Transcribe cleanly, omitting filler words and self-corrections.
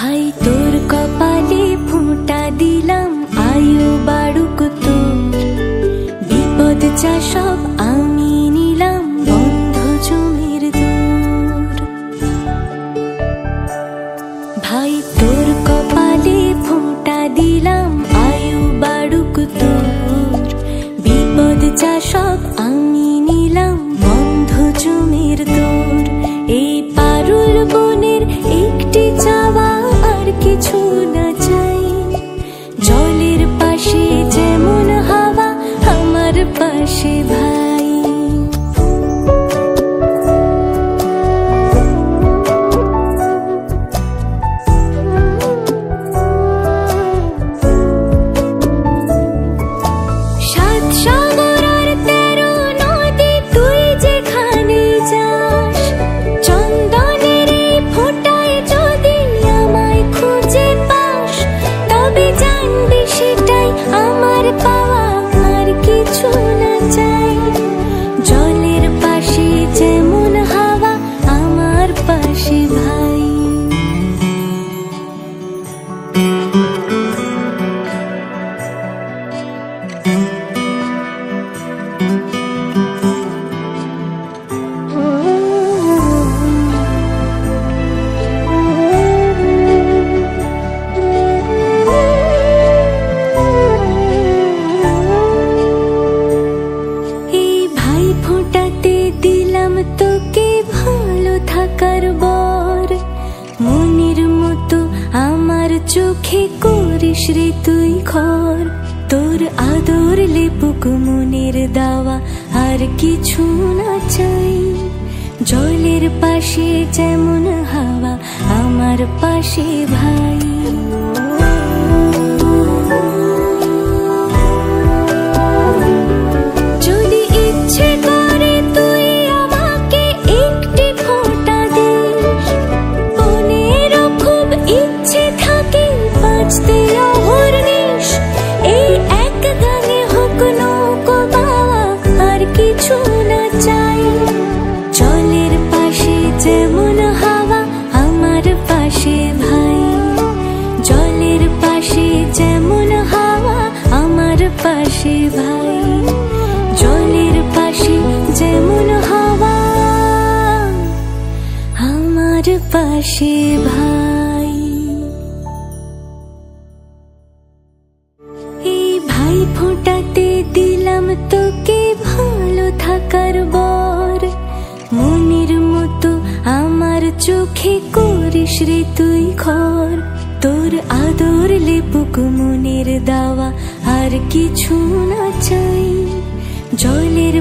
ভাই তোর কপালে ফোঁটা দিলাম, আয়ু বাড়ুক তোর। বিপদ যা সব আমি নিলাম, বন্ধ জমির দূর। ভাই তোর কপালে ফোঁটা দিলাম, আয়ু বাড়ুক তোর। বিপদ যা সব আমি নিলাম, বন্ধ জমির দূর। এই পারুল বনের একটি চাওয়া, আর কিছু না চাই। জলের পাশে যেমন হাওয়া, আমার পাশে ভাই। সাত সাগর আর 13 নদী, তুই যেখানে যাস। চন্দনের এই ফোঁটায় যদি আমায় খুঁজে পাস, তবে জানবি সেটাই আমার পাওয়া, আর কিছু না চাই। জলের পাশে যেমন হাওয়া, আমার পাশে ভাই। এই ভাই ফোঁটাতে দিলাম তোকে ভালো থাকার বর। মনের মতো আমার চোখে করিস রে তুই ঘর। তোর আদর লেপুক মনের দাওয়া, আর কিছু না চাই। জলের পাশে যেমন হাওয়া, আমার পাশে ভাই। যদি ইচ্ছে করে তুই আমাকে একটি ফোঁটা দিস, মনেরও খুব ইচ্ছে থাকে বাঁচতে অহর্নিশ। এই এক গানে হোক নৌকো বাওয়া, আর কিছু না চাই। জলের পাশে যেমন হাওয়া, আমার পাশে ভাই। জলের পাশে যেমন হাওয়া, আমার পাশে ভাই। জলের পাশে যেমন হাওয়া, আমার পাশে ভাই। এই ভাই ফোঁটাতে দিলাম তোকে ভালো থাকার বর। মনের মতো আমার চোখে করিস রে তুই ঘর। তোর আদর লেপুক মনের দাওয়া, আর কিছু না চাই। জলের